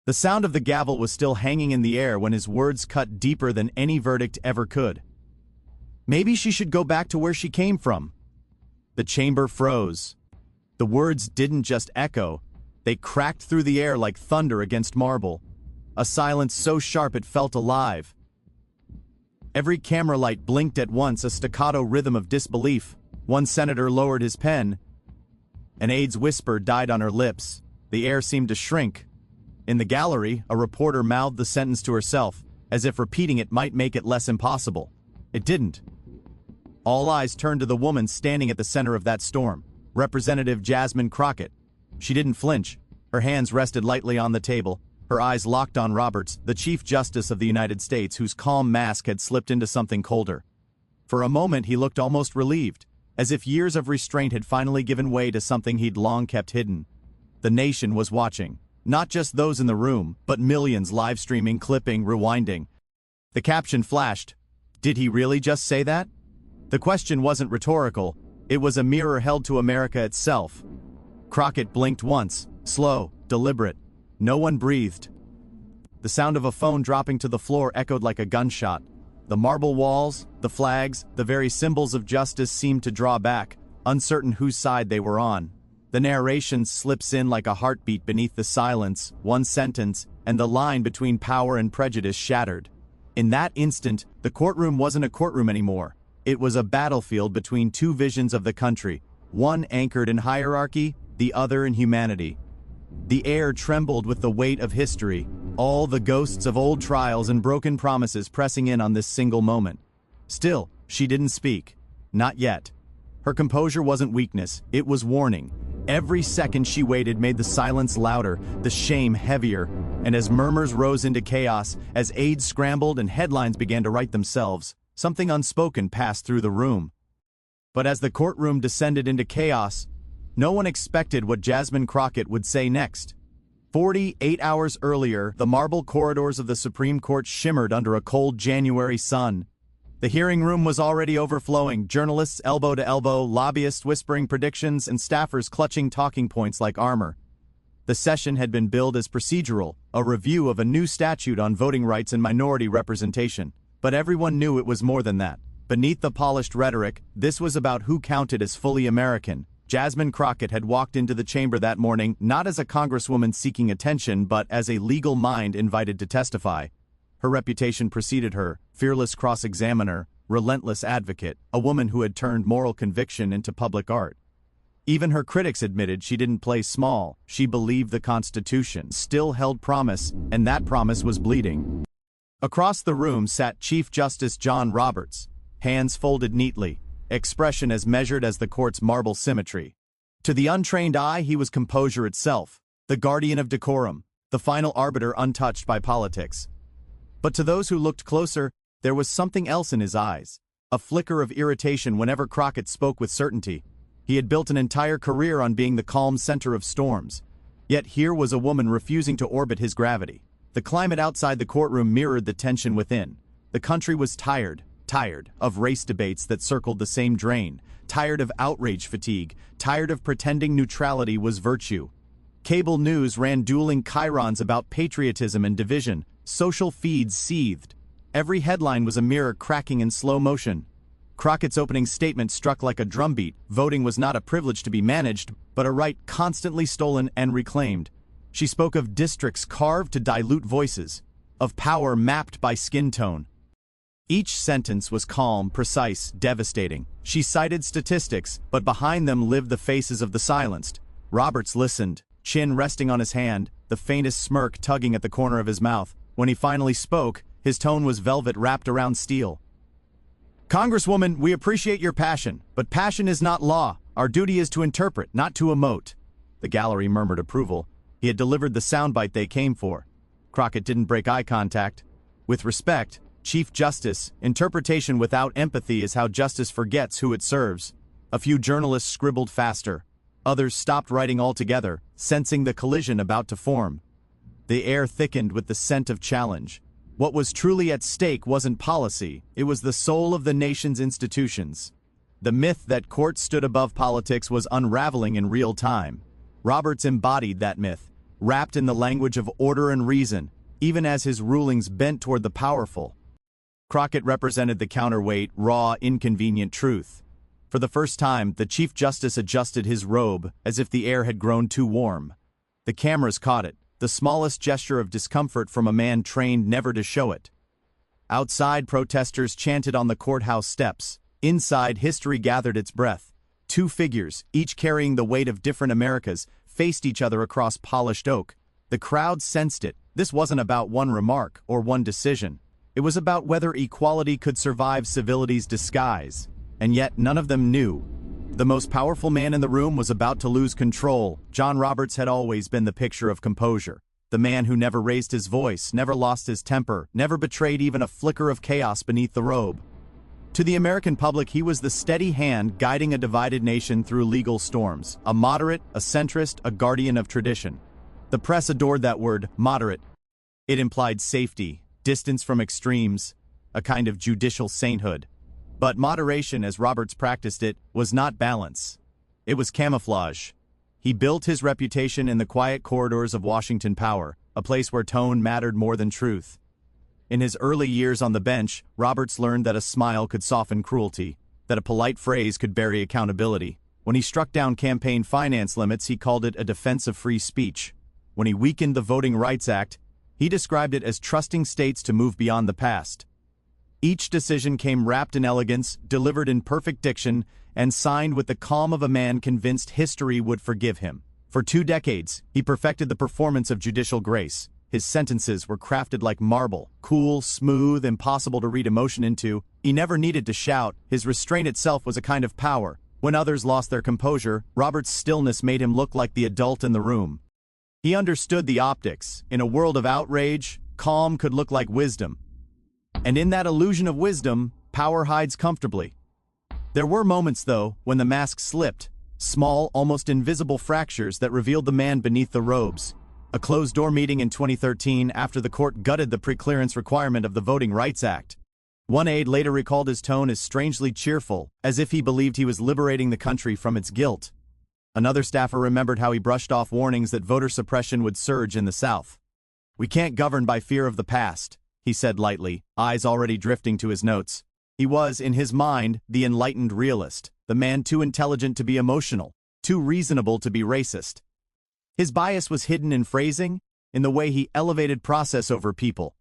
The sound of the gavel was still hanging in the air when his words cut deeper than any verdict ever could. Maybe she should go back to where she came from. The chamber froze. The words didn't just echo, they cracked through the air like thunder against marble. A silence so sharp it felt alive. Every camera light blinked at once, a staccato rhythm of disbelief. One senator lowered his pen. An aide's whisper died on her lips. The air seemed to shrink. In the gallery, a reporter mouthed the sentence to herself, as if repeating it might make it less impossible. It didn't. All eyes turned to the woman standing at the center of that storm, Representative Jasmine Crockett. She didn't flinch. Her hands rested lightly on the table, her eyes locked on Roberts, the Chief Justice of the United States, whose calm mask had slipped into something colder. For a moment he looked almost relieved, as if years of restraint had finally given way to something he'd long kept hidden. The nation was watching. Not just those in the room, but millions live streaming, clipping, rewinding. The caption flashed. Did he really just say that? The question wasn't rhetorical. It was a mirror held to America itself. Crockett blinked once, slow, deliberate. No one breathed. The sound of a phone dropping to the floor echoed like a gunshot. The marble walls, the flags, the very symbols of justice seemed to draw back, uncertain whose side they were on. The narration slips in like a heartbeat beneath the silence, one sentence, and the line between power and prejudice shattered. In that instant, the courtroom wasn't a courtroom anymore. It was a battlefield between two visions of the country, one anchored in hierarchy, the other in humanity. The air trembled with the weight of history, all the ghosts of old trials and broken promises pressing in on this single moment. Still, she didn't speak. Not yet. Her composure wasn't weakness, it was warning. Every second she waited made the silence louder, the shame heavier, and as murmurs rose into chaos, as aides scrambled and headlines began to write themselves, something unspoken passed through the room. But as the courtroom descended into chaos, no one expected what Jasmine Crockett would say next. 48 hours earlier, the marble corridors of the Supreme Court shimmered under a cold January sun. The hearing room was already overflowing, journalists elbow to elbow, lobbyists whispering predictions, and staffers clutching talking points like armor. The session had been billed as procedural, a review of a new statute on voting rights and minority representation. But everyone knew it was more than that. Beneath the polished rhetoric, this was about who counted as fully American. Jasmine Crockett had walked into the chamber that morning not as a congresswoman seeking attention, but as a legal mind invited to testify. Her reputation preceded her, fearless cross-examiner, relentless advocate, a woman who had turned moral conviction into public art. Even her critics admitted she didn't play small. She believed the Constitution still held promise, and that promise was bleeding. Across the room sat Chief Justice John Roberts, hands folded neatly, expression as measured as the court's marble symmetry. To the untrained eye, he was composure itself, the guardian of decorum, the final arbiter untouched by politics. But to those who looked closer, there was something else in his eyes, a flicker of irritation whenever Crockett spoke with certainty. He had built an entire career on being the calm center of storms. Yet here was a woman refusing to orbit his gravity. The climate outside the courtroom mirrored the tension within. The country was tired of race debates that circled the same drain, tired of outrage fatigue, tired of pretending neutrality was virtue. Cable news ran dueling chyrons about patriotism and division. Social feeds seethed. Every headline was a mirror cracking in slow motion. Crockett's opening statement struck like a drumbeat. Voting was not a privilege to be managed, but a right constantly stolen and reclaimed. She spoke of districts carved to dilute voices, of power mapped by skin tone. Each sentence was calm, precise, devastating. She cited statistics, but behind them lived the faces of the silenced. Roberts listened, chin resting on his hand, the faintest smirk tugging at the corner of his mouth. When he finally spoke, his tone was velvet wrapped around steel. Congresswoman, we appreciate your passion, but passion is not law. Our duty is to interpret, not to emote. The gallery murmured approval. He had delivered the soundbite they came for. Crockett didn't break eye contact. With respect, Chief Justice, interpretation without empathy is how justice forgets who it serves. A few journalists scribbled faster. Others stopped writing altogether, sensing the collision about to form. The air thickened with the scent of challenge. What was truly at stake wasn't policy, it was the soul of the nation's institutions. The myth that courts stood above politics was unraveling in real time. Roberts embodied that myth. wrapped in the language of order and reason, even as his rulings bent toward the powerful. Crockett represented the counterweight, raw, inconvenient truth. For the first time, the Chief Justice adjusted his robe as if the air had grown too warm. The cameras caught it, the smallest gesture of discomfort from a man trained never to show it. Outside, protesters chanted on the courthouse steps. Inside, history gathered its breath. Two figures, each carrying the weight of different Americas, faced each other across polished oak. The crowd sensed it. This wasn't about one remark or one decision. It was about whether equality could survive civility's disguise. And yet none of them knew. The most powerful man in the room was about to lose control. John Roberts had always been the picture of composure. The man who never raised his voice, never lost his temper, never betrayed even a flicker of chaos beneath the robe. To the American public, he was the steady hand guiding a divided nation through legal storms. A moderate, a centrist, a guardian of tradition. The press adored that word, moderate. It implied safety, distance from extremes, a kind of judicial sainthood. But moderation, as Roberts practiced it, was not balance. It was camouflage. He built his reputation in the quiet corridors of Washington power, a place where tone mattered more than truth. In his early years on the bench, Roberts learned that a smile could soften cruelty, that a polite phrase could bury accountability. When he struck down campaign finance limits, he called it a defense of free speech. When he weakened the Voting Rights Act, he described it as trusting states to move beyond the past. Each decision came wrapped in elegance, delivered in perfect diction, and signed with the calm of a man convinced history would forgive him. For 2 decades, he perfected the performance of judicial grace. His sentences were crafted like marble, cool, smooth, impossible to read emotion into. He never needed to shout. His restraint itself was a kind of power. When others lost their composure, Roberts' stillness made him look like the adult in the room. He understood the optics. In a world of outrage, calm could look like wisdom. And in that illusion of wisdom, power hides comfortably. There were moments, though, when the mask slipped, small, almost invisible fractures that revealed the man beneath the robes. A closed-door meeting in 2013 after the court gutted the preclearance requirement of the Voting Rights Act. One aide later recalled his tone as strangely cheerful, as if he believed he was liberating the country from its guilt. Another staffer remembered how he brushed off warnings that voter suppression would surge in the South. "We can't govern by fear of the past," he said lightly, eyes already drifting to his notes. He was, in his mind, the enlightened realist, the man too intelligent to be emotional, too reasonable to be racist. His bias was hidden in phrasing, in the way he elevated process over people.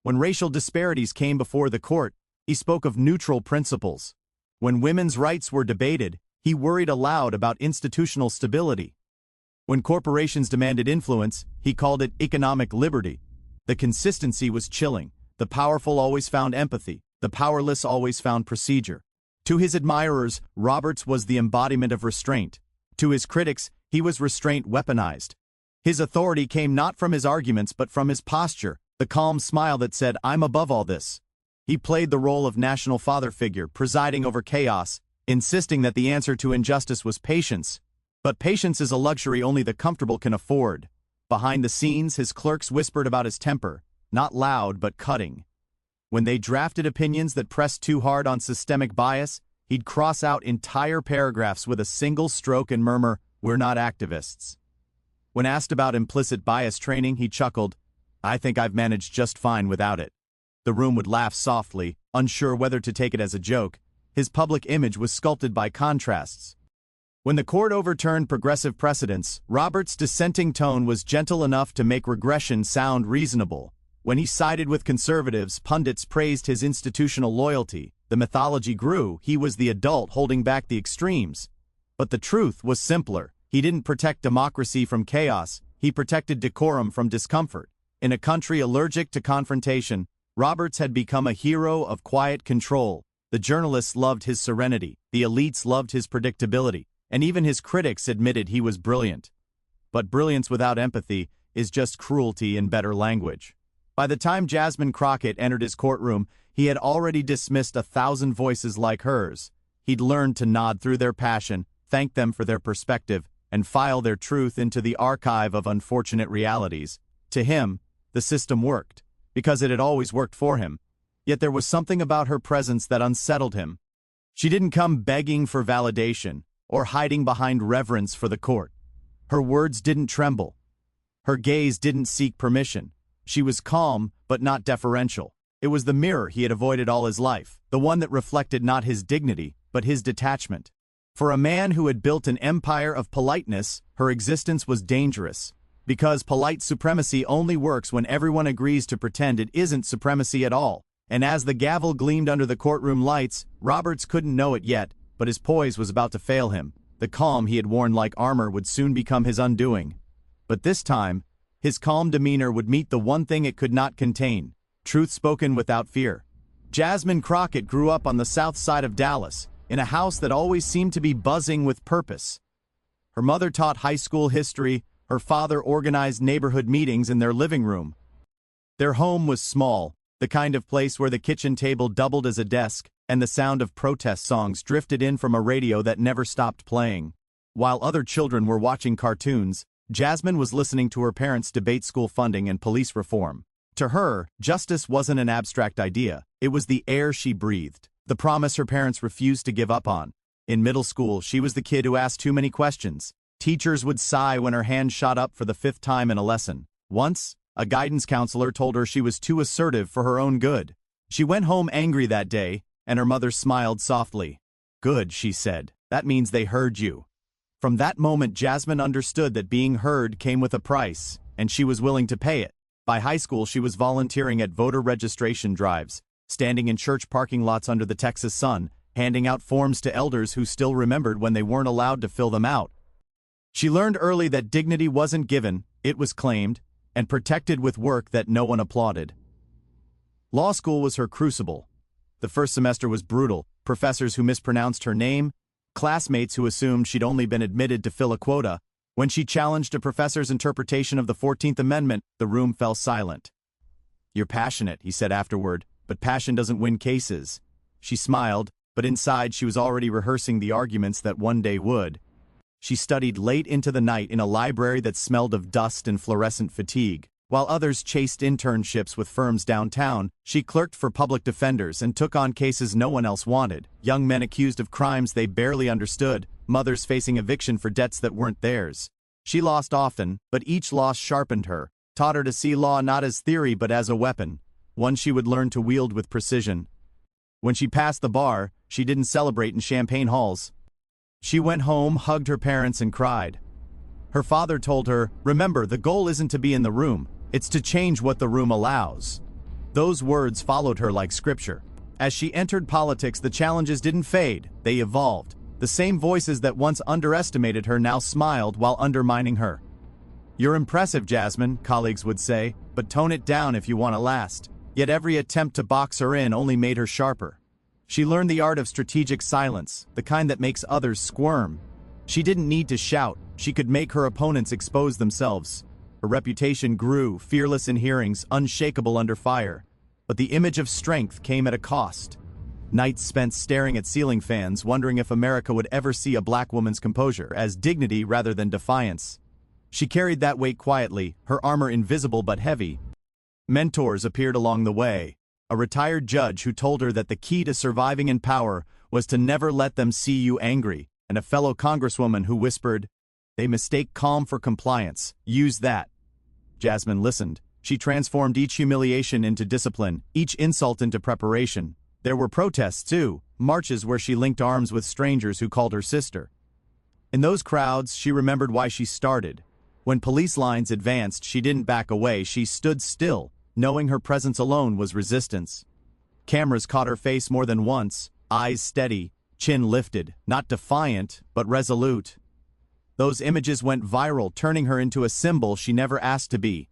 When racial disparities came before the court, he spoke of neutral principles. When women's rights were debated, he worried aloud about institutional stability. When corporations demanded influence, he called it economic liberty. The consistency was chilling. The powerful always found empathy. The powerless always found procedure. To his admirers, Roberts was the embodiment of restraint. To his critics, he was restraint weaponized. His authority came not from his arguments but from his posture, the calm smile that said, "I'm above all this." He played the role of national father figure, presiding over chaos, insisting that the answer to injustice was patience. But patience is a luxury only the comfortable can afford. Behind the scenes, his clerks whispered about his temper, not loud but cutting. When they drafted opinions that pressed too hard on systemic bias, he'd cross out entire paragraphs with a single stroke and murmur, "We're not activists." When asked about implicit bias training, he chuckled, "I think I've managed just fine without it." The room would laugh softly, unsure whether to take it as a joke. His public image was sculpted by contrasts. When the court overturned progressive precedents, Roberts' dissenting tone was gentle enough to make regression sound reasonable. When he sided with conservatives, pundits praised his institutional loyalty. The mythology grew. He was the adult holding back the extremes. But the truth was simpler. He didn't protect democracy from chaos. He protected decorum from discomfort. In a country allergic to confrontation, Roberts had become a hero of quiet control. The journalists loved his serenity. The elites loved his predictability. And even his critics admitted he was brilliant. But brilliance without empathy is just cruelty in better language. By the time Jasmine Crockett entered his courtroom, he had already dismissed 1,000 voices like hers. He'd learned to nod through their passion, thank them for their perspective, and file their truth into the archive of unfortunate realities. To him, the system worked, because it had always worked for him. Yet there was something about her presence that unsettled him. She didn't come begging for validation, or hiding behind reverence for the court. Her words didn't tremble. Her gaze didn't seek permission. She was calm, but not deferential. It was the mirror he had avoided all his life, the one that reflected not his dignity, but his detachment. For a man who had built an empire of politeness, her existence was dangerous. Because polite supremacy only works when everyone agrees to pretend it isn't supremacy at all. And as the gavel gleamed under the courtroom lights, Roberts couldn't know it yet, but his poise was about to fail him. The calm he had worn like armor would soon become his undoing. But this time, his calm demeanor would meet the one thing it could not contain: truth spoken without fear. Jasmine Crockett grew up on the south side of Dallas, in a house that always seemed to be buzzing with purpose. Her mother taught high school history, her father organized neighborhood meetings in their living room. Their home was small, the kind of place where the kitchen table doubled as a desk, and the sound of protest songs drifted in from a radio that never stopped playing. While other children were watching cartoons, Jasmine was listening to her parents debate school funding and police reform. To her, justice wasn't an abstract idea, it was the air she breathed, the promise her parents refused to give up on. In middle school, she was the kid who asked too many questions. Teachers would sigh when her hand shot up for the 5th time in a lesson. Once, a guidance counselor told her she was too assertive for her own good. She went home angry that day, and her mother smiled softly. "Good," she said. "That means they heard you." From that moment, Jasmine understood that being heard came with a price, and she was willing to pay it. By high school, she was volunteering at voter registration drives, standing in church parking lots under the Texas sun, handing out forms to elders who still remembered when they weren't allowed to fill them out. She learned early that dignity wasn't given, it was claimed, and protected with work that no one applauded. Law school was her crucible. The first semester was brutal: professors who mispronounced her name, classmates who assumed she'd only been admitted to fill a quota. When she challenged a professor's interpretation of the 14th Amendment, the room fell silent. "You're passionate," he said afterward, "but passion doesn't win cases." She smiled, but inside she was already rehearsing the arguments that one day would. She studied late into the night in a library that smelled of dust and fluorescent fatigue. While others chased internships with firms downtown, she clerked for public defenders and took on cases no one else wanted: young men accused of crimes they barely understood, mothers facing eviction for debts that weren't theirs. She lost often, but each loss sharpened her, taught her to see law not as theory but as a weapon, one she would learn to wield with precision. When she passed the bar, she didn't celebrate in champagne halls. She went home, hugged her parents, and cried. Her father told her, "Remember, the goal isn't to be in the room, it's to change what the room allows." Those words followed her like scripture. As she entered politics, the challenges didn't fade, they evolved. The same voices that once underestimated her now smiled while undermining her. "You're impressive, Jasmine," colleagues would say, "but tone it down if you want to last." Yet every attempt to box her in only made her sharper. She learned the art of strategic silence, the kind that makes others squirm. She didn't need to shout, she could make her opponents expose themselves. Her reputation grew, fearless in hearings, unshakable under fire. But the image of strength came at a cost. Nights spent staring at ceiling fans, wondering if America would ever see a black woman's composure as dignity rather than defiance. She carried that weight quietly, her armor invisible but heavy. Mentors appeared along the way. A retired judge who told her that the key to surviving in power was to never let them see you angry, and a fellow congresswoman who whispered, "They mistake calm for compliance. Use that." Jasmine listened. She transformed each humiliation into discipline, each insult into preparation. There were protests too, marches where she linked arms with strangers who called her sister. In those crowds, she remembered why she started. When police lines advanced, she didn't back away, she stood still, knowing her presence alone was resistance. Cameras caught her face more than once, eyes steady, chin lifted, not defiant, but resolute. Those images went viral, turning her into a symbol she never asked to be.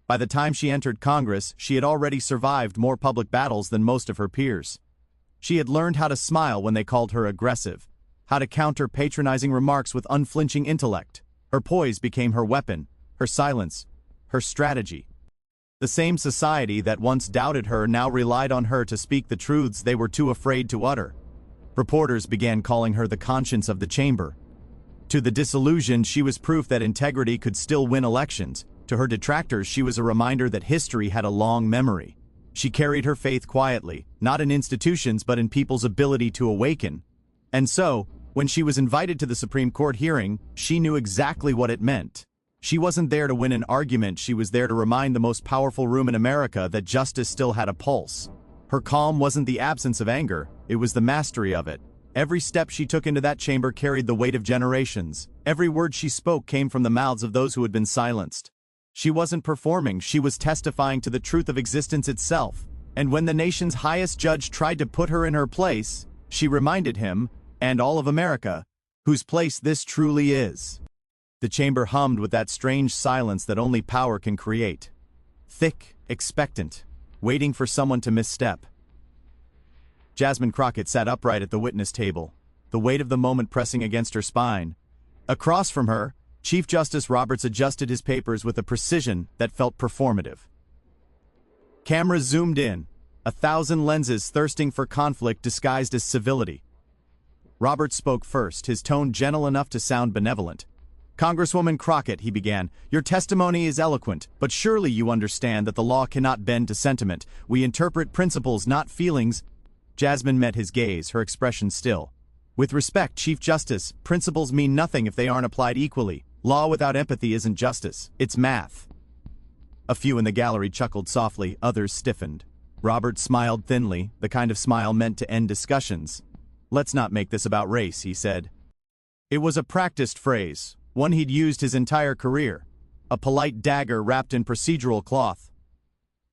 By the time she entered Congress, she had already survived more public battles than most of her peers. She had learned how to smile when they called her aggressive, how to counter patronizing remarks with unflinching intellect. Her poise became her weapon, her silence, her strategy. The same society that once doubted her now relied on her to speak the truths they were too afraid to utter. Reporters began calling her the conscience of the chamber. To the disillusioned, she was proof that integrity could still win elections. To her detractors, she was a reminder that history had a long memory. She carried her faith quietly, not in institutions but in people's ability to awaken. And so, when she was invited to the Supreme Court hearing, she knew exactly what it meant. She wasn't there to win an argument, she was there to remind the most powerful room in America that justice still had a pulse. Her calm wasn't the absence of anger, it was the mastery of it. Every step she took into that chamber carried the weight of generations. Every word she spoke came from the mouths of those who had been silenced. She wasn't performing, she was testifying to the truth of existence itself. And when the nation's highest judge tried to put her in her place, she reminded him, and all of America, whose place this truly is. The chamber hummed with that strange silence that only power can create. Thick, expectant, waiting for someone to misstep. Jasmine Crockett sat upright at the witness table, the weight of the moment pressing against her spine. Across from her, Chief Justice Roberts adjusted his papers with a precision that felt performative. Cameras zoomed in, 1,000 lenses thirsting for conflict disguised as civility. Roberts spoke first, his tone gentle enough to sound benevolent. "Congresswoman Crockett," he began, "your testimony is eloquent, but surely you understand that the law cannot bend to sentiment. We interpret principles, not feelings." Jasmine met his gaze, her expression still. "With respect, Chief Justice, principles mean nothing if they aren't applied equally. Law without empathy isn't justice, it's math." A few in the gallery chuckled softly, others stiffened. Robert smiled thinly, the kind of smile meant to end discussions. "Let's not make this about race," he said. It was a practiced phrase, one he'd used his entire career, a polite dagger wrapped in procedural cloth.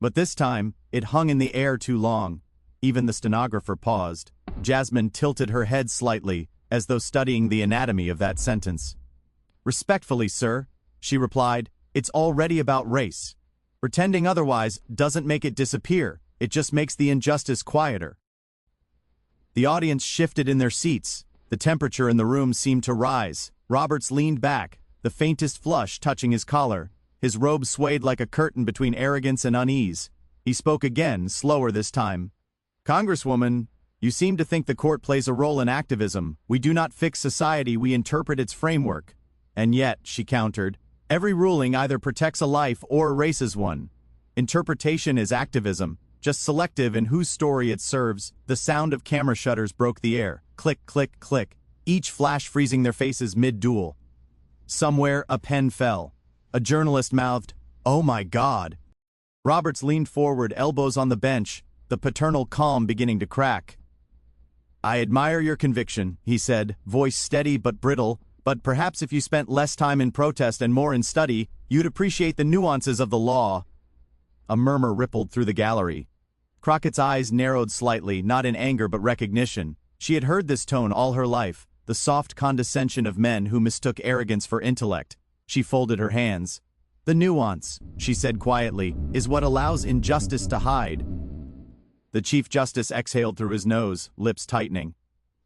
But this time, it hung in the air too long. Even the stenographer paused. Jasmine tilted her head slightly, as though studying the anatomy of that sentence. "Respectfully, sir," she replied, "it's already about race. Pretending otherwise doesn't make it disappear, it just makes the injustice quieter." The audience shifted in their seats. The temperature in the room seemed to rise. Roberts leaned back, the faintest flush touching his collar. His robe swayed like a curtain between arrogance and unease. He spoke again, slower this time. "Congresswoman, you seem to think the court plays a role in activism. We do not fix society, we interpret its framework." "And yet," she countered, "every ruling either protects a life or erases one. Interpretation is activism, just selective in whose story it serves." The sound of camera shutters broke the air. Click, click, click, each flash freezing their faces mid-duel. Somewhere, a pen fell. A journalist mouthed, "Oh my God." Roberts leaned forward, elbows on the bench, the paternal calm beginning to crack. "I admire your conviction," he said, voice steady but brittle, "but perhaps if you spent less time in protest and more in study, you'd appreciate the nuances of the law." A murmur rippled through the gallery. Crockett's eyes narrowed slightly, not in anger but recognition. She had heard this tone all her life, the soft condescension of men who mistook arrogance for intellect. She folded her hands. "The nuance," she said quietly, "is what allows injustice to hide." The Chief Justice exhaled through his nose, lips tightening.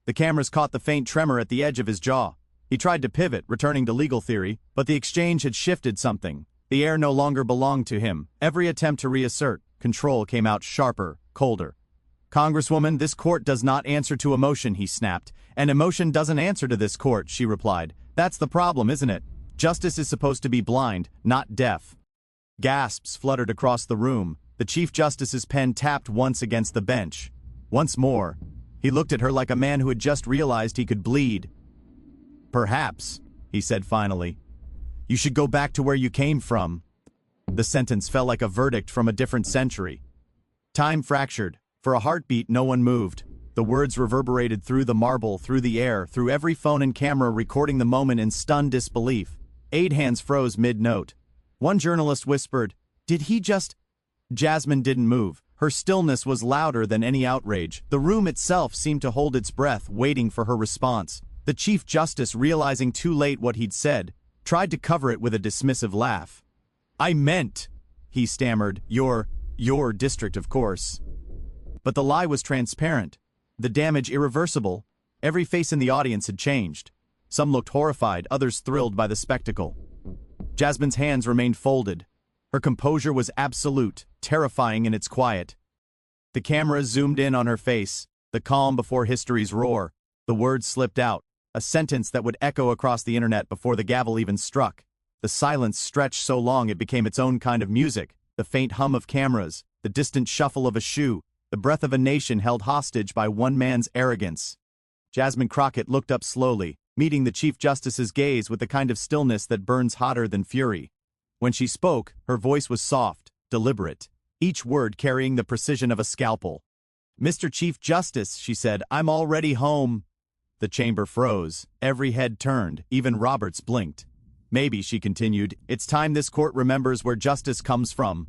The cameras caught the faint tremor at the edge of his jaw. He tried to pivot, returning to legal theory, but the exchange had shifted something. The air no longer belonged to him. Every attempt to reassert control came out sharper, colder. "Congresswoman, this court does not answer to emotion," he snapped. "And emotion doesn't answer to this court," she replied. "That's the problem, isn't it? Justice is supposed to be blind, not deaf." Gasps fluttered across the room. The Chief Justice's pen tapped once against the bench. Once more. He looked at her like a man who had just realized he could bleed. "Perhaps," he said finally, "you should go back to where you came from." The sentence fell like a verdict from a different century. Time fractured. For a heartbeat, no one moved. The words reverberated through the marble, through the air, through every phone and camera recording the moment in stunned disbelief. Aid hands froze mid-note. One journalist whispered, "Did he just—" Jasmine didn't move. Her stillness was louder than any outrage. The room itself seemed to hold its breath, waiting for her response. The Chief Justice, realizing too late what he'd said, tried to cover it with a dismissive laugh. "I meant," he stammered, your district, of course." But the lie was transparent. The damage irreversible. Every face in the audience had changed. Some looked horrified, others thrilled by the spectacle. Jasmine's hands remained folded. Her composure was absolute, terrifying in its quiet. The camera zoomed in on her face, the calm before history's roar. The words slipped out, a sentence that would echo across the internet before the gavel even struck. The silence stretched so long it became its own kind of music, the faint hum of cameras, the distant shuffle of a shoe, the breath of a nation held hostage by one man's arrogance. Jasmine Crockett looked up slowly, meeting the Chief Justice's gaze with the kind of stillness that burns hotter than fury. When she spoke, her voice was soft, deliberate, each word carrying the precision of a scalpel. "Mr. Chief Justice," she said, "I'm already home." The chamber froze, every head turned, even Roberts blinked. "Maybe," she continued, "it's time this court remembers where justice comes from."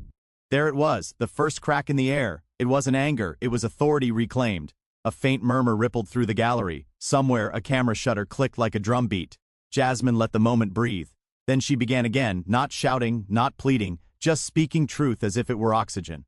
There it was, the first crack in the air. It wasn't anger, it was authority reclaimed. A faint murmur rippled through the gallery. Somewhere, a camera shutter clicked like a drumbeat. Jasmine let the moment breathe. Then she began again, not shouting, not pleading, just speaking truth as if it were oxygen.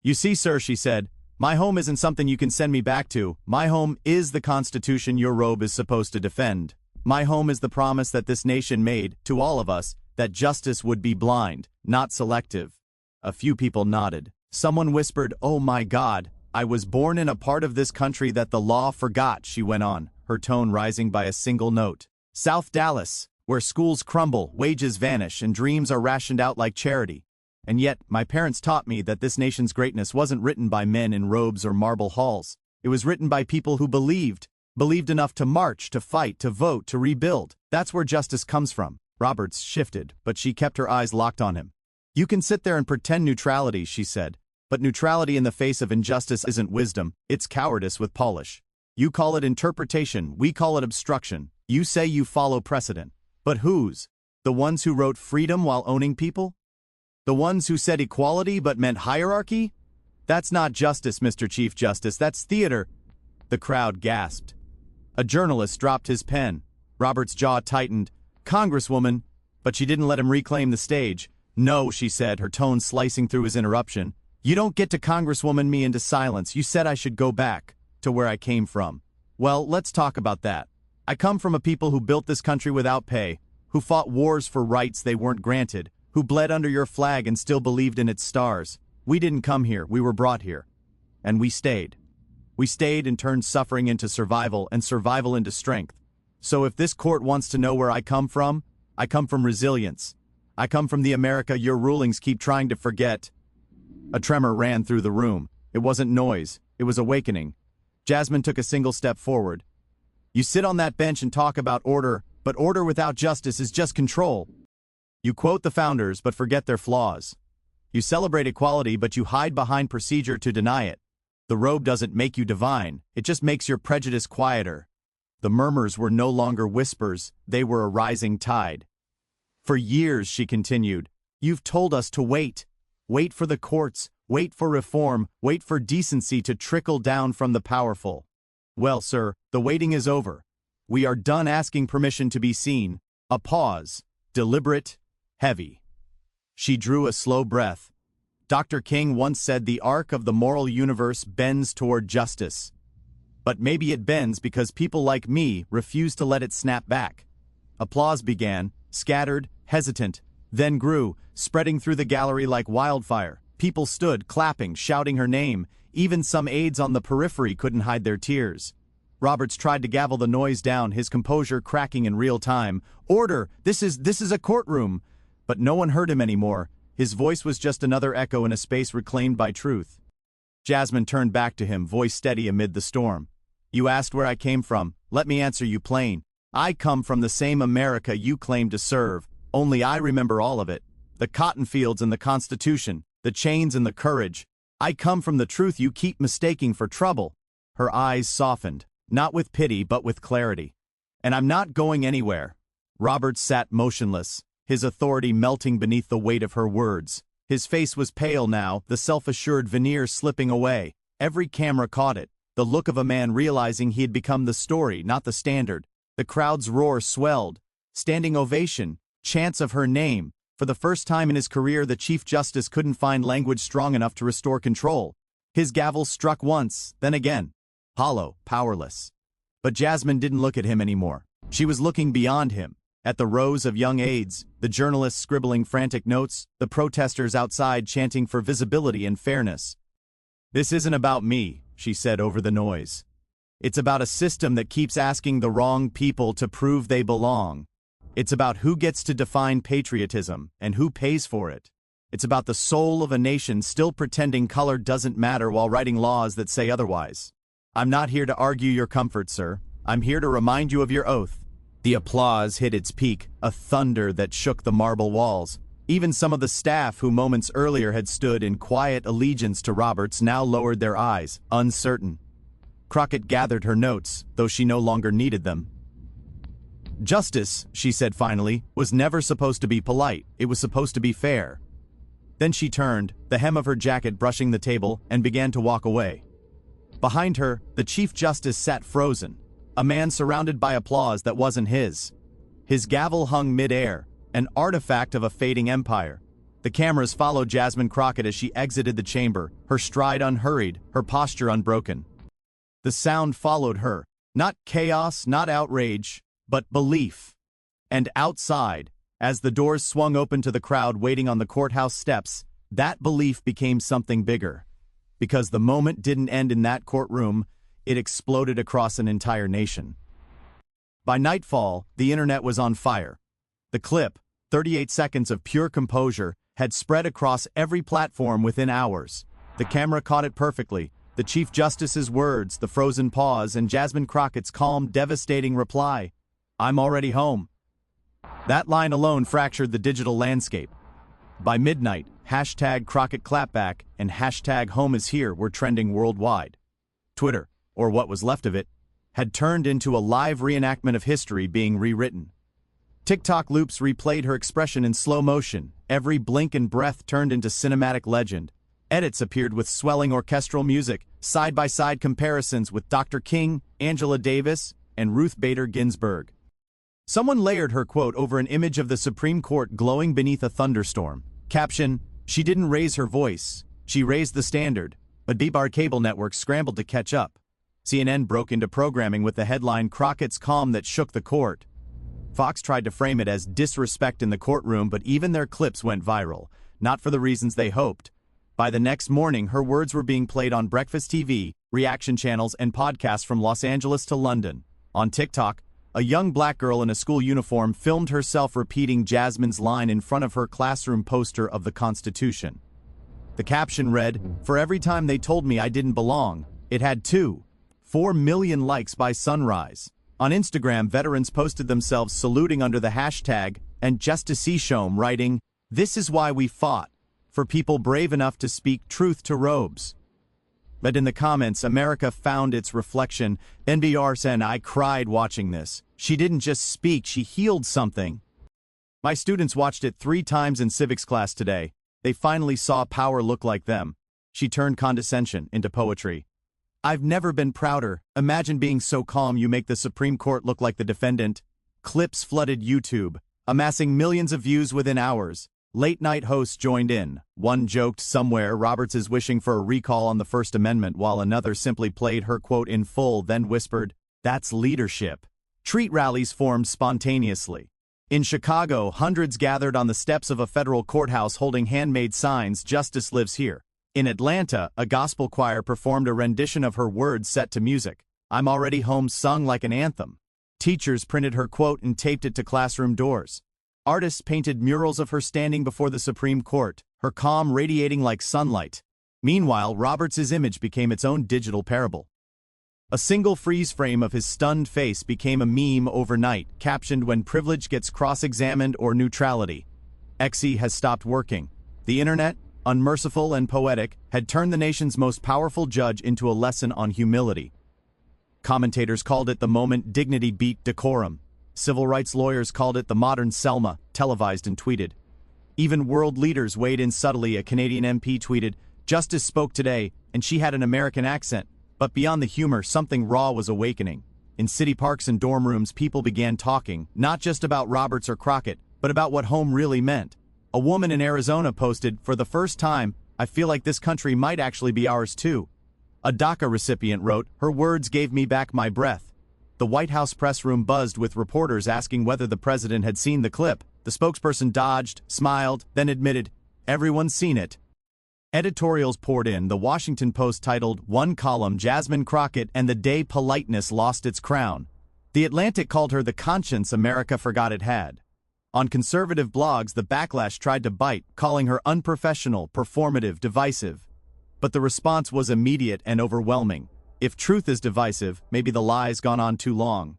"You see, sir," she said, "my home isn't something you can send me back to. My home is the Constitution your robe is supposed to defend. My home is the promise that this nation made, to all of us, that justice would be blind, not selective." A few people nodded. Someone whispered, "Oh my God, I was born in a part of this country that the law forgot," she went on, her tone rising by a single note. "South Dallas, where schools crumble, wages vanish, and dreams are rationed out like charity. And yet, my parents taught me that this nation's greatness wasn't written by men in robes or marble halls. It was written by people who believed enough to march, to fight, to vote, to rebuild. That's where justice comes from." Roberts shifted, but she kept her eyes locked on him. "You can sit there and pretend neutrality," she said, "but neutrality in the face of injustice isn't wisdom, it's cowardice with polish. You call it interpretation, we call it obstruction. You say you follow precedent. But whose? The ones who wrote freedom while owning people? The ones who said equality but meant hierarchy? That's not justice, Mr. Chief Justice, that's theater." The crowd gasped. A journalist dropped his pen. Robert's jaw tightened. "Congresswoman," but she didn't let him reclaim the stage. "No," she said, her tone slicing through his interruption. "You don't get to Congresswoman me into silence. You said I should go back to where I came from. Well, let's talk about that. I come from a people who built this country without pay, who fought wars for rights they weren't granted, who bled under your flag and still believed in its stars. We didn't come here, we were brought here. And we stayed. We stayed and turned suffering into survival and survival into strength. So if this court wants to know where I come from resilience. I come from the America your rulings keep trying to forget." A tremor ran through the room. It wasn't noise, it was awakening. Jasmine took a single step forward. "You sit on that bench and talk about order, but order without justice is just control. You quote the founders but forget their flaws. You celebrate equality but you hide behind procedure to deny it. The robe doesn't make you divine, it just makes your prejudice quieter." The murmurs were no longer whispers, they were a rising tide. "For years," she continued, "you've told us to wait. Wait for the courts, wait for reform, wait for decency to trickle down from the powerful. Well, sir, the waiting is over. We are done asking permission to be seen." A pause, deliberate, heavy. She drew a slow breath. "Dr. King once said the arc of the moral universe bends toward justice. But maybe it bends because people like me refuse to let it snap back." Applause began, scattered, hesitant, then grew, spreading through the gallery like wildfire. People stood, clapping, shouting her name. Even some aides on the periphery couldn't hide their tears. Roberts tried to gavel the noise down, his composure cracking in real time. "Order! This is a courtroom!" But no one heard him anymore. His voice was just another echo in a space reclaimed by truth. Jasmine turned back to him, voice steady amid the storm. "You asked where I came from. Let me answer you plain. I come from the same America you claim to serve. Only I remember all of it. The cotton fields and the Constitution, the chains and the courage. I come from the truth you keep mistaking for trouble." Her eyes softened, not with pity but with clarity. "And I'm not going anywhere." Roberts sat motionless, his authority melting beneath the weight of her words. His face was pale now, the self-assured veneer slipping away. Every camera caught it, the look of a man realizing he had become the story, not the standard. The crowd's roar swelled. Standing ovation. Chants of her name. For the first time in his career, the Chief Justice couldn't find language strong enough to restore control. His gavel struck once, then again. Hollow, powerless. But Jasmine didn't look at him anymore. She was looking beyond him, at the rows of young aides, the journalists scribbling frantic notes, the protesters outside chanting for visibility and fairness. "This isn't about me," she said over the noise. "It's about a system that keeps asking the wrong people to prove they belong. It's about who gets to define patriotism and who pays for it. It's about the soul of a nation still pretending color doesn't matter while writing laws that say otherwise. I'm not here to argue your comfort, sir. I'm here to remind you of your oath. The applause hit its peak, a thunder that shook the marble walls. Even some of the staff who moments earlier had stood in quiet allegiance to Roberts now lowered their eyes, uncertain. Crockett gathered her notes, though she no longer needed them. "Justice," she said finally, "was never supposed to be polite. It was supposed to be fair." Then she turned, the hem of her jacket brushing the table, and began to walk away. Behind her, the Chief Justice sat frozen, a man surrounded by applause that wasn't his. His gavel hung mid-air, an artifact of a fading empire. The cameras followed Jasmine Crockett as she exited the chamber, her stride unhurried, her posture unbroken. The sound followed her, not chaos, not outrage, but belief. And outside, as the doors swung open to the crowd waiting on the courthouse steps, that belief became something bigger. Because the moment didn't end in that courtroom, it exploded across an entire nation. By nightfall, the internet was on fire. The clip, 38 seconds of pure composure, had spread across every platform within hours. The camera caught it perfectly. The Chief Justice's words, the frozen pause, and Jasmine Crockett's calm, devastating reply, "I'm already home." That line alone fractured the digital landscape. By midnight, #CrockettClapback and #HomeIsHere were trending worldwide. Twitter, or what was left of it, had turned into a live reenactment of history being rewritten. TikTok loops replayed her expression in slow motion, every blink and breath turned into cinematic legend. Edits appeared with swelling orchestral music, side-by-side comparisons with Dr. King, Angela Davis, and Ruth Bader Ginsburg. Someone layered her quote over an image of the Supreme Court glowing beneath a thunderstorm. Caption, "She didn't raise her voice. She raised the standard." But our cable network scrambled to catch up. CNN broke into programming with the headline, "Crockett's Calm That Shook the Court." Fox tried to frame it as disrespect in the courtroom, but even their clips went viral, not for the reasons they hoped. By the next morning, her words were being played on breakfast TV, reaction channels, and podcasts from Los Angeles to London. On TikTok, a young black girl in a school uniform filmed herself repeating Jasmine's line in front of her classroom poster of the Constitution. The caption read, "For every time they told me I didn't belong, it had 4 million likes by sunrise." On Instagram, veterans posted themselves saluting under the hashtag, and #JusticeShome writing, "This is why we fought, for people brave enough to speak truth to robes." But in the comments, America found its reflection. NBR said, "I cried watching this. She didn't just speak, she healed something. My students watched it 3 times in civics class today. They finally saw power look like them." She turned condescension into poetry. "I've never been prouder. Imagine being so calm you make the Supreme Court look like the defendant." Clips flooded YouTube, amassing millions of views within hours. Late-night hosts joined in. One joked somewhere Roberts is wishing for a recall on the First Amendment, while another simply played her quote in full, then whispered, "That's leadership." Treat rallies formed spontaneously. In Chicago, hundreds gathered on the steps of a federal courthouse holding handmade signs, "Justice lives here." In Atlanta, a gospel choir performed a rendition of her words set to music. "I'm already home" sung like an anthem. Teachers printed her quote and taped it to classroom doors. Artists painted murals of her standing before the Supreme Court, her calm radiating like sunlight. Meanwhile, Roberts' image became its own digital parable. A single freeze frame of his stunned face became a meme overnight, captioned, "When privilege gets cross-examined," or "Neutrality." XE has stopped working. The internet, unmerciful and poetic, had turned the nation's most powerful judge into a lesson on humility. Commentators called it the moment dignity beat decorum. Civil rights lawyers called it the modern Selma, televised and tweeted. Even world leaders weighed in subtly. A Canadian MP tweeted, "Justice spoke today, and she had an American accent." But beyond the humor, something raw was awakening. In city parks and dorm rooms, people began talking, not just about Roberts or Crockett, but about what home really meant. A woman in Arizona posted, "For the first time, I feel like this country might actually be ours too." A DACA recipient wrote, "Her words gave me back my breath." The White House press room buzzed with reporters asking whether the president had seen the clip. The spokesperson dodged, smiled, then admitted, "Everyone's seen it." Editorials poured in. The Washington Post titled, "One column, Jasmine Crockett and the Day Politeness Lost Its Crown." The Atlantic called her the conscience America forgot it had. On conservative blogs, the backlash tried to bite, calling her unprofessional, performative, divisive. But the response was immediate and overwhelming. If truth is divisive, maybe the lie's gone on too long.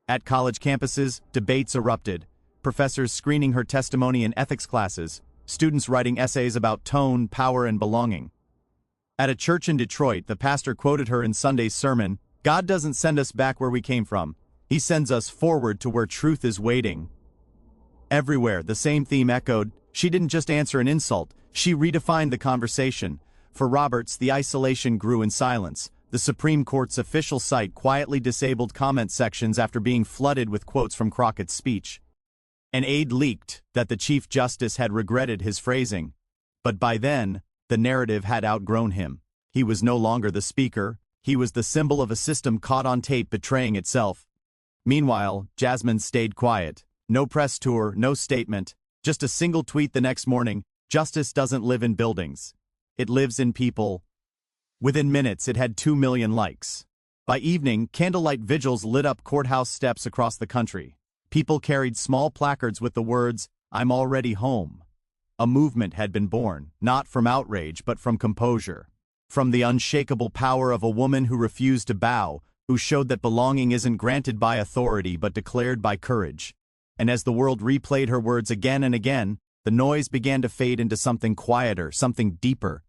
At college campuses, debates erupted. Professors screening her testimony in ethics classes, students writing essays about tone, power, and belonging. At a church in Detroit, the pastor quoted her in Sunday's sermon, "God doesn't send us back where we came from. He sends us forward to where truth is waiting." Everywhere, the same theme echoed. She didn't just answer an insult, she redefined the conversation. For Roberts, the isolation grew in silence. The Supreme Court's official site quietly disabled comment sections after being flooded with quotes from Crockett's speech. An aide leaked that the Chief Justice had regretted his phrasing. But by then, the narrative had outgrown him. He was no longer the speaker, he was the symbol of a system caught on tape betraying itself. Meanwhile, Jasmine stayed quiet. No press tour, no statement, just a single tweet the next morning: "Justice doesn't live in buildings. It lives in people." Within minutes, it had 2 million likes. By evening, candlelight vigils lit up courthouse steps across the country. People carried small placards with the words, "I'm already home." A movement had been born, not from outrage but from composure. From the unshakable power of a woman who refused to bow, who showed that belonging isn't granted by authority but declared by courage. And as the world replayed her words again and again, the noise began to fade into something quieter, something deeper.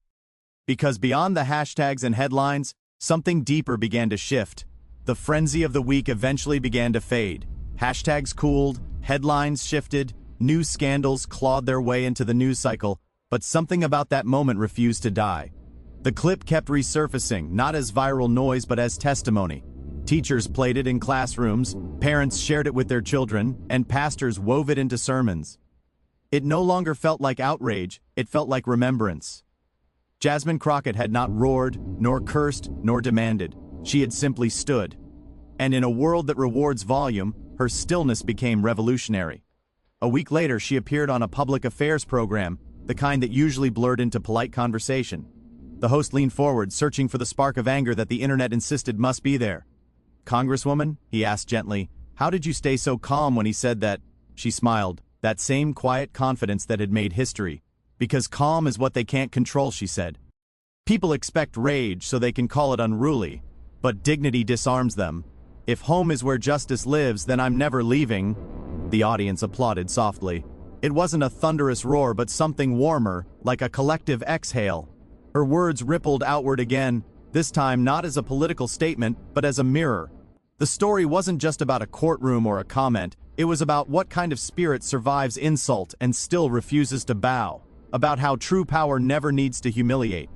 Because beyond the hashtags and headlines, something deeper began to shift. The frenzy of the week eventually began to fade. Hashtags cooled, headlines shifted, new scandals clawed their way into the news cycle, but something about that moment refused to die. The clip kept resurfacing, not as viral noise but as testimony. Teachers played it in classrooms, parents shared it with their children, and pastors wove it into sermons. It no longer felt like outrage, it felt like remembrance. Jasmine Crockett had not roared, nor cursed, nor demanded. She had simply stood. And in a world that rewards volume, her stillness became revolutionary. A week later, she appeared on a public affairs program, the kind that usually blurred into polite conversation. The host leaned forward, searching for the spark of anger that the internet insisted must be there. "Congresswoman," he asked gently, "how did you stay so calm when he said that?" She smiled, that same quiet confidence that had made history. "Because calm is what they can't control," she said. "People expect rage so they can call it unruly, but dignity disarms them. If home is where justice lives, then I'm never leaving." The audience applauded softly. It wasn't a thunderous roar but something warmer, like a collective exhale. Her words rippled outward again, this time not as a political statement, but as a mirror. The story wasn't just about a courtroom or a comment, it was about what kind of spirit survives insult and still refuses to bow, about how true power never needs to humiliate.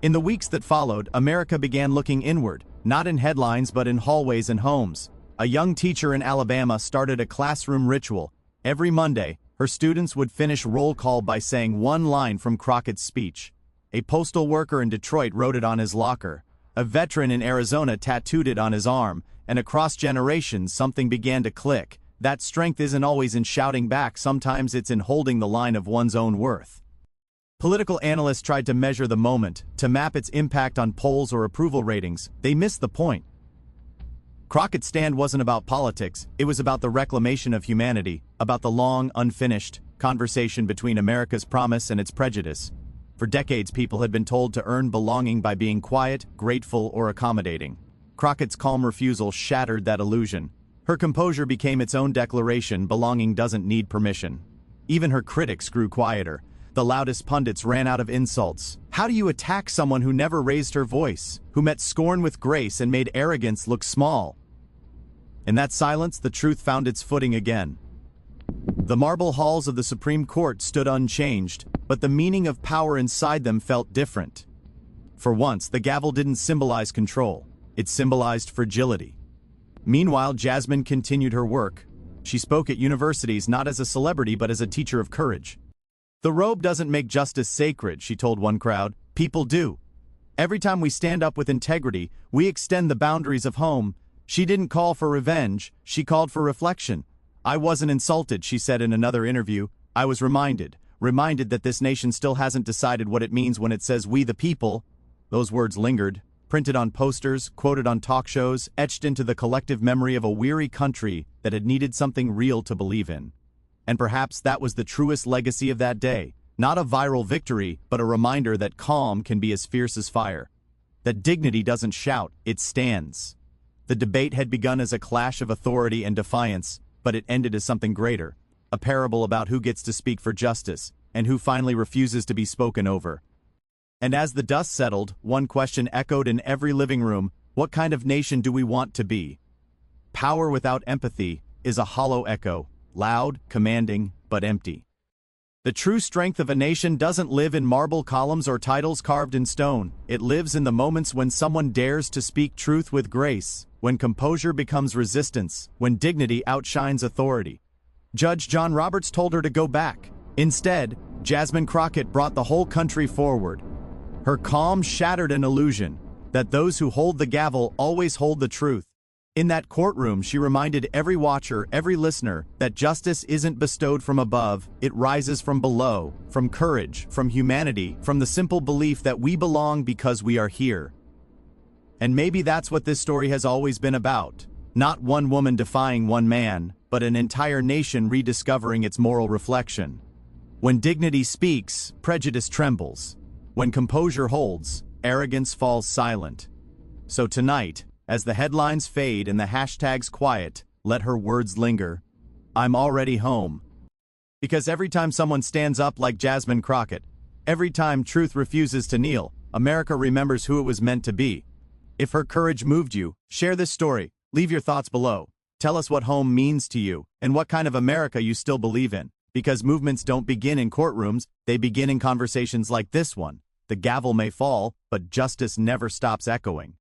In the weeks that followed, America began looking inward, not in headlines but in hallways and homes. A young teacher in Alabama started a classroom ritual. Every Monday, her students would finish roll call by saying one line from Crockett's speech. A postal worker in Detroit wrote it on his locker. A veteran in Arizona tattooed it on his arm, and across generations something began to click. That strength isn't always in shouting back, sometimes it's in holding the line of one's own worth. Political analysts tried to measure the moment, to map its impact on polls or approval ratings. They missed the point. Crockett's stand wasn't about politics, it was about the reclamation of humanity, about the long, unfinished conversation between America's promise and its prejudice. For decades, people had been told to earn belonging by being quiet, grateful, or accommodating. Crockett's calm refusal shattered that illusion. Her composure became its own declaration: belonging doesn't need permission. Even her critics grew quieter. The loudest pundits ran out of insults. How do you attack someone who never raised her voice, who met scorn with grace and made arrogance look small? In that silence, the truth found its footing again. The marble halls of the Supreme Court stood unchanged, but the meaning of power inside them felt different. For once, the gavel didn't symbolize control. It symbolized fragility. Meanwhile, Jasmine continued her work. She spoke at universities not as a celebrity but as a teacher of courage. "The robe doesn't make justice sacred," she told one crowd. "People do. Every time we stand up with integrity, we extend the boundaries of home." She didn't call for revenge, she called for reflection. "I wasn't insulted," she said in another interview. "I was reminded that this nation still hasn't decided what it means when it says we the people." Those words lingered, printed on posters, quoted on talk shows, etched into the collective memory of a weary country that had needed something real to believe in. And perhaps that was the truest legacy of that day. Not a viral victory, but a reminder that calm can be as fierce as fire. That dignity doesn't shout, it stands. The debate had begun as a clash of authority and defiance, but it ended as something greater, a parable about who gets to speak for justice and who finally refuses to be spoken over. And as the dust settled, one question echoed in every living room: what kind of nation do we want to be? Power without empathy is a hollow echo, loud, commanding, but empty. The true strength of a nation doesn't live in marble columns or titles carved in stone. It lives in the moments when someone dares to speak truth with grace, when composure becomes resistance, when dignity outshines authority. Judge John Roberts told her to go back. Instead, Jasmine Crockett brought the whole country forward. Her calm shattered an illusion that those who hold the gavel always hold the truth. In that courtroom, she reminded every watcher, every listener, that justice isn't bestowed from above, it rises from below, from courage, from humanity, from the simple belief that we belong because we are here. And maybe that's what this story has always been about. Not one woman defying one man, but an entire nation rediscovering its moral reflection. When dignity speaks, prejudice trembles. When composure holds, arrogance falls silent. So tonight, as the headlines fade and the hashtags quiet, let her words linger. I'm already home. Because every time someone stands up like Jasmine Crockett, every time truth refuses to kneel, America remembers who it was meant to be. If her courage moved you, share this story. Leave your thoughts below. Tell us what home means to you and what kind of America you still believe in. Because movements don't begin in courtrooms, they begin in conversations like this one. The gavel may fall, but justice never stops echoing.